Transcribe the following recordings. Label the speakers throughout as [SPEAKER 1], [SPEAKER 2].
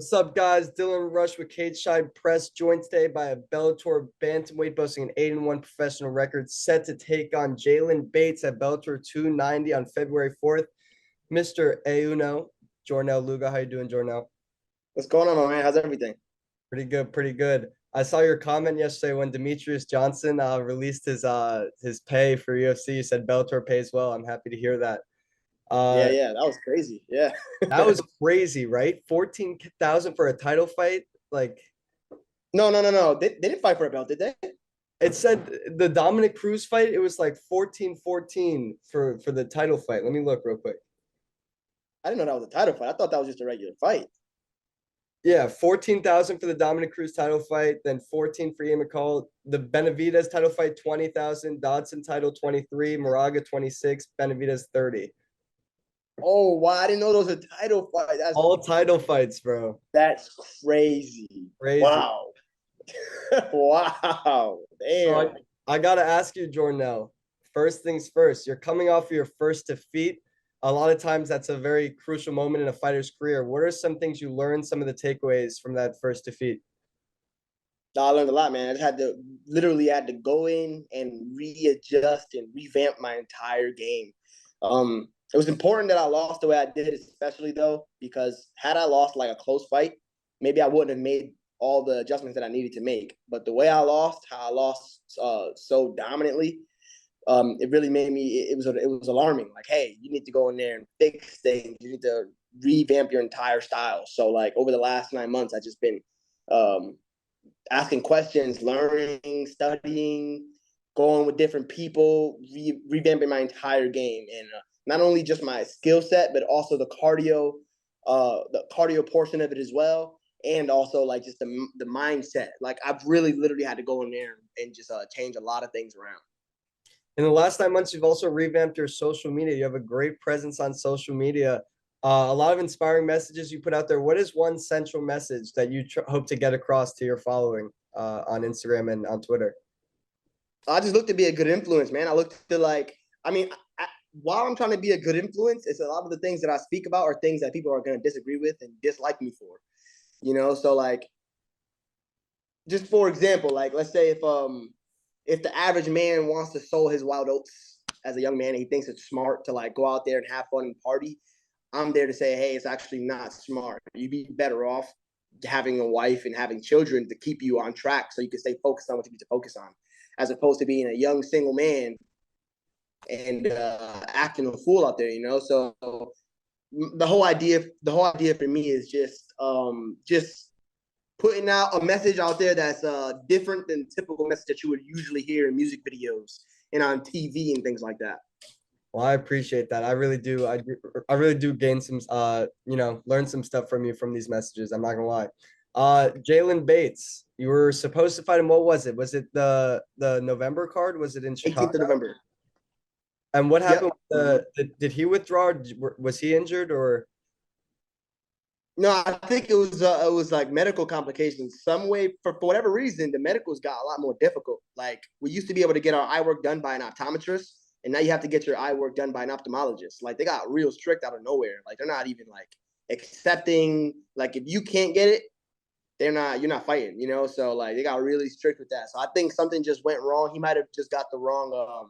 [SPEAKER 1] What's up, guys? Dylan Rush with Cage Side Press, joined today by a Bellator bantamweight boasting an 8-1 professional record, set to take on Jaylon Bates at Bellator 290 on February 4th. Mr. Euno, Jornel Lugo. How you doing, Jornel?
[SPEAKER 2] What's going on, my man? How's everything?
[SPEAKER 1] Pretty good, pretty good. I saw your comment yesterday when Demetrius Johnson released his pay for UFC. You said Bellator pays well. I'm happy to hear that.
[SPEAKER 2] Yeah,
[SPEAKER 1] Uh,
[SPEAKER 2] yeah, that was crazy. Yeah.
[SPEAKER 1] that was crazy, right? 14,000 for a title fight, like.
[SPEAKER 2] No, no, no, no. They didn't fight for a belt, did they?
[SPEAKER 1] It said the Dominic Cruz fight, it was like 14-14 for the title fight. Let me look real quick.
[SPEAKER 2] I didn't know that was a title fight. I thought that was just a regular fight.
[SPEAKER 1] Yeah, 14,000 for the Dominic Cruz title fight, then 14 for Ian McCall. The Benavidez title fight, 20,000. Dodson title, 23. Moraga, 26. Benavidez, 30.
[SPEAKER 2] Oh, wow. I didn't know those were title fights.
[SPEAKER 1] All title fights, bro.
[SPEAKER 2] That's crazy.
[SPEAKER 1] Crazy.
[SPEAKER 2] Wow. Wow.
[SPEAKER 1] So
[SPEAKER 2] Damn.
[SPEAKER 1] I gotta ask you, Jornel. First things first, you're coming off your first defeat. A lot of times that's a very crucial moment in a fighter's career. What are some things you learned, some of the takeaways from that first defeat?
[SPEAKER 2] I learned a lot, man. I just had to go in and readjust and revamp my entire game. It was important that I lost the way I did, especially though, because had I lost like a close fight, maybe I wouldn't have made all the adjustments that I needed to make. But the way I lost, how I lost so dominantly, it really made me. It was alarming. Like, hey, you need to go in there and fix things. You need to revamp your entire style. So, like over the last 9 months, I've just been um, asking questions, learning, studying, going with different people, revamping my entire game, and not only just my skill set, but also the cardio portion of it as well, and also like just the mindset. Like I've really literally had to go in there and just change a lot of things around.
[SPEAKER 1] In the last 9 months, you've also revamped your social media. You have a great presence on social media. A lot of inspiring messages you put out there. What is one central message that you hope to get across to your following on Instagram and on Twitter?
[SPEAKER 2] I just look to be a good influence, man. I look to like, I mean, while I'm trying to be a good influence, it's a lot of the things that I speak about are things that people are going to disagree with and dislike me for, you know? So like, just for example, like let's say if the average man wants to sow his wild oats as a young man and he thinks it's smart to like go out there and have fun and party, I'm there to say, hey, it's actually not smart. You'd be better off having a wife and having children to keep you on track so you can stay focused on what you need to focus on, as opposed to being a young single man and acting a fool out there, you know? So the whole idea for me is just putting out a message out there that's different than typical message that you would usually hear in music videos and on TV and things like that.
[SPEAKER 1] Well, I appreciate that. I really do. I really do gain some, learn some stuff from you from these messages. I'm not gonna lie. Jaylon Bates, you were supposed to fight him. What was it? Was it the November card? Was it in
[SPEAKER 2] 18th of
[SPEAKER 1] Chicago?
[SPEAKER 2] November.
[SPEAKER 1] And what happened
[SPEAKER 2] Yep.
[SPEAKER 1] with did he withdraw? Was he injured or?
[SPEAKER 2] No, I think it was like medical complications. Some way for whatever reason, the medicals got a lot more difficult. Like we used to be able to get our eye work done by an optometrist, and now you have to get your eye work done by an ophthalmologist. Like they got real strict out of nowhere. Like they're not even like accepting. Like if you can't get it, you're not fighting. You know, so like they got really strict with that. So I think something just went wrong. He might have just got the wrong.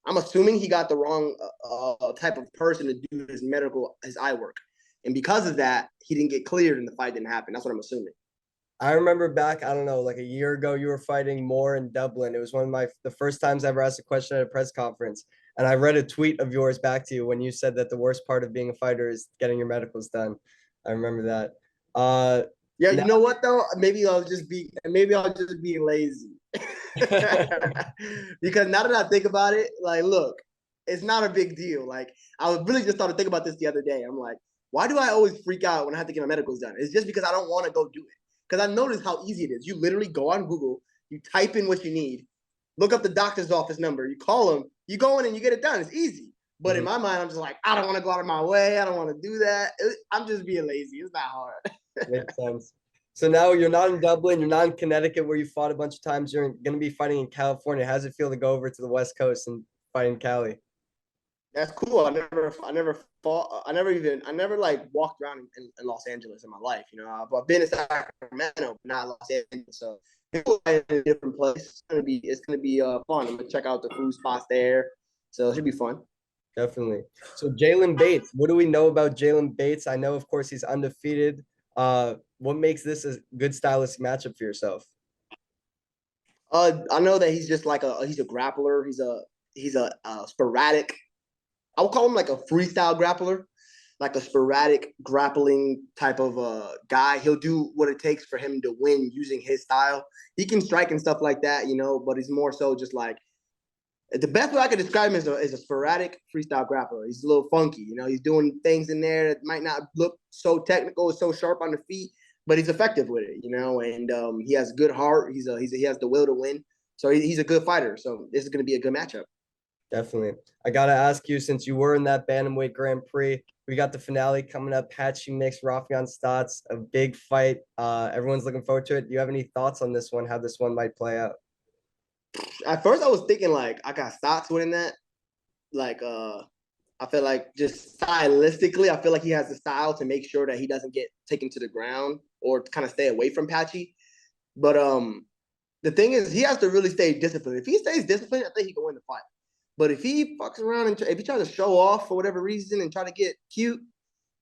[SPEAKER 2] I'm assuming he got the wrong type of person to do his eye work. And because of that, he didn't get cleared and the fight didn't happen. That's what I'm assuming.
[SPEAKER 1] I remember back, I don't know, like a year ago, you were fighting more in Dublin. It was one of the first times I ever asked a question at a press conference. And I read a tweet of yours back to you when you said that the worst part of being a fighter is getting your medicals done. I remember that.
[SPEAKER 2] Yeah,
[SPEAKER 1] Now,
[SPEAKER 2] you know what though? Maybe I'll just be lazy. Because now that I think about it, like, look, it's not a big deal. Like, I was really just started to think about this the other day. I'm like, why do I always freak out when I have to get my medicals done? It's just because I don't want to go do it. Because I noticed how easy it is. You literally go on Google, you type in what you need, look up the doctor's office number, you call them, you go in and you get it done. It's easy. But in my mind, I'm just like, I don't want to go out of my way. I don't want to do that. I'm just being lazy. It's not hard.
[SPEAKER 1] makes sense. So now you're not in Dublin, you're not in Connecticut where you fought a bunch of times. You're going to be fighting in California. How does it feel to go over to the West Coast and fight in Cali?
[SPEAKER 2] That's cool. I never like walked around in Los Angeles in my life. You know, I've been in Sacramento, but not Los Angeles. So it's a different place. It's gonna be fun. I'm gonna check out the food spots there. So it should be fun.
[SPEAKER 1] Definitely. So Jaylon Bates, what do we know about Jaylon Bates? I know, of course, he's undefeated. What makes this a good stylistic matchup for yourself?
[SPEAKER 2] I know that he's just like he's a grappler. He's a sporadic. I would call him like a freestyle grappler, like a sporadic grappling type of guy. He'll do what it takes for him to win using his style. He can strike and stuff like that, you know, but he's more so just like the best way I could describe him is a sporadic freestyle grappler. He's a little funky, you know. He's doing things in there that might not look so technical, so sharp on the feet, but he's effective with it, you know. And he has good heart. He has the will to win. So he's a good fighter. So this is going to be a good matchup.
[SPEAKER 1] Definitely. I gotta ask you, since you were in that bantamweight Grand Prix, we got the finale coming up. Patchy mix, Rafian Stotts, a big fight. Everyone's looking forward to it. Do you have any thoughts on this one? How this one might play out?
[SPEAKER 2] At first, I was thinking like I got Stotts winning that. Like I feel like just stylistically, I feel like he has the style to make sure that he doesn't get taken to the ground or kind of stay away from Patchy. But the thing is, he has to really stay disciplined. If he stays disciplined, I think he can win the fight. But if he fucks around and if he tries to show off for whatever reason and try to get cute,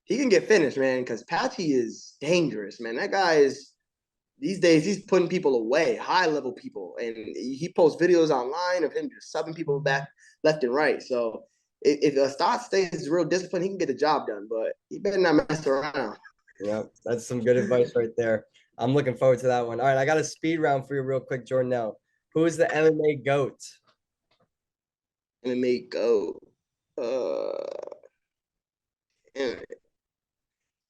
[SPEAKER 2] he can get finished, man. Because Patchy is dangerous, man. That guy is these days he's putting people away, high level people, and he posts videos online of him just subbing people back left and right. So if a Stott stays real disciplined, he can get the job done. But he better not mess around.
[SPEAKER 1] Yeah, that's some good advice right there. I'm looking forward to that one. All right, I got a speed round for you real quick, Jornel. Who is the MMA GOAT?
[SPEAKER 2] MMA go.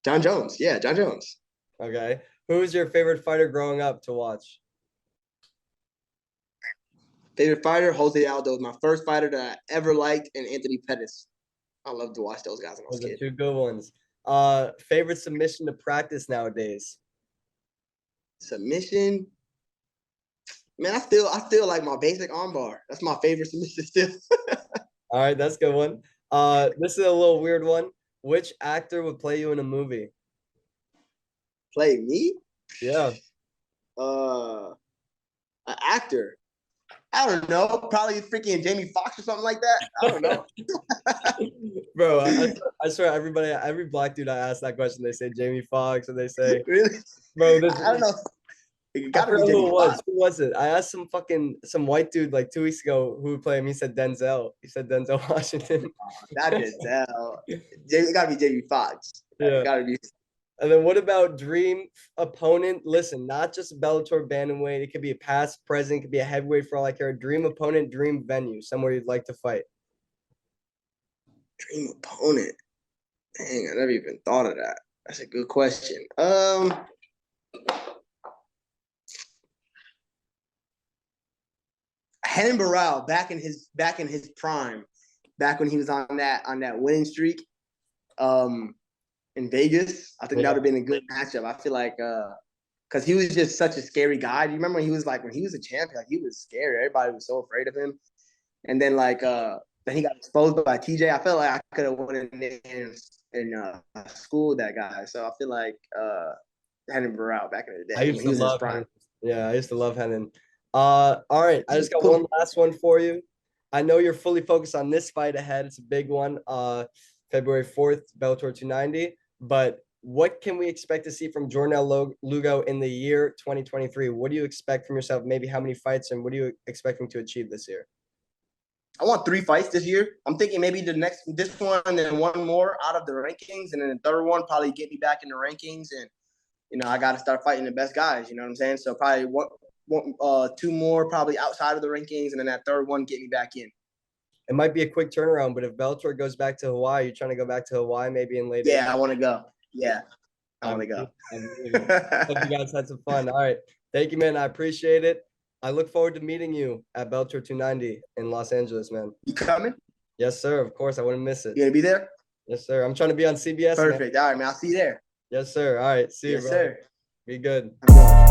[SPEAKER 2] John Jones. Yeah, John Jones.
[SPEAKER 1] Okay. Who is your favorite fighter growing up to watch?
[SPEAKER 2] Favorite fighter, Jose Aldo was my first fighter that I ever liked, and Anthony Pettis. I love to watch those guys when I was
[SPEAKER 1] Those
[SPEAKER 2] a
[SPEAKER 1] are
[SPEAKER 2] kid.
[SPEAKER 1] two good ones. Favorite submission to practice nowadays?
[SPEAKER 2] Submission. Man, I still like my basic armbar. That's my favorite submission still.
[SPEAKER 1] All right, that's a good one. This is a little weird one. Which actor would play you in a movie?
[SPEAKER 2] Play me?
[SPEAKER 1] Yeah.
[SPEAKER 2] An actor. I don't know. Probably freaking Jamie Foxx or something like that. I don't know.
[SPEAKER 1] Bro, I swear every black dude I ask that question, they say Jamie Foxx, and they say,
[SPEAKER 2] Really?
[SPEAKER 1] bro,
[SPEAKER 2] I don't know. It
[SPEAKER 1] I
[SPEAKER 2] gotta be
[SPEAKER 1] forgot
[SPEAKER 2] Jamie
[SPEAKER 1] who it was.
[SPEAKER 2] Foxx.
[SPEAKER 1] Who was it? I asked some white dude like 2 weeks ago who would play him. He said Denzel. He said Denzel Washington.
[SPEAKER 2] That didn't tell. It gotta be Jamie Foxx.
[SPEAKER 1] Yeah.
[SPEAKER 2] It gotta be.
[SPEAKER 1] And then what about dream opponent? Listen, not just Bellator bantamweight. It could be a past, present, it could be a heavyweight for all I care. Dream opponent, dream venue, somewhere you'd like to fight.
[SPEAKER 2] Dream opponent. Dang, I never even thought of that. That's a good question. Henan Barrow back in his prime, back when he was on that winning streak, in Vegas. I think that would have been a good matchup. I feel like because he was just such a scary guy. Do you remember when he was a champion? Like he was scary. Everybody was so afraid of him. And then then he got exposed by TJ. I felt like I could have won in school that guy. So I feel like Henan Barrow back in the day.
[SPEAKER 1] I used
[SPEAKER 2] when
[SPEAKER 1] to
[SPEAKER 2] he was in his
[SPEAKER 1] love
[SPEAKER 2] prime.
[SPEAKER 1] Henan. Yeah, I used to love Henan. All right, I just got
[SPEAKER 2] Cool.
[SPEAKER 1] one last one for you. I know you're fully focused on this fight ahead. It's a big one. February 4th, Bellator 290. But what can we expect to see from Jornel Lugo in the year 2023? What do you expect from yourself? Maybe how many fights and what are you expecting to achieve this year?
[SPEAKER 2] I want 3 fights this year. I'm thinking maybe this one and then one more out of the rankings, and then the third one probably get me back in the rankings. And I got to start fighting the best guys. You know what I'm saying? So probably two more probably outside of the rankings, and then that third one get me back in.
[SPEAKER 1] It might be a quick turnaround, but if Bellator goes back to Hawaii, you're trying to go back to Hawaii maybe in late
[SPEAKER 2] Yeah,
[SPEAKER 1] April?
[SPEAKER 2] I want to go. Yeah, I want to go.
[SPEAKER 1] Hope you guys had some fun. All right. Thank you, man. I appreciate it. I look forward to meeting you at Bellator 290 in Los Angeles, man.
[SPEAKER 2] You coming?
[SPEAKER 1] Yes, sir. Of course. I wouldn't miss it.
[SPEAKER 2] You gonna be there?
[SPEAKER 1] Yes, sir. I'm trying to be on CBS.
[SPEAKER 2] Perfect.
[SPEAKER 1] Man.
[SPEAKER 2] All right, man. I'll see you there.
[SPEAKER 1] Yes, sir. All right. See you,
[SPEAKER 2] Yes,
[SPEAKER 1] bro.
[SPEAKER 2] sir.
[SPEAKER 1] Be good.
[SPEAKER 2] I'm going.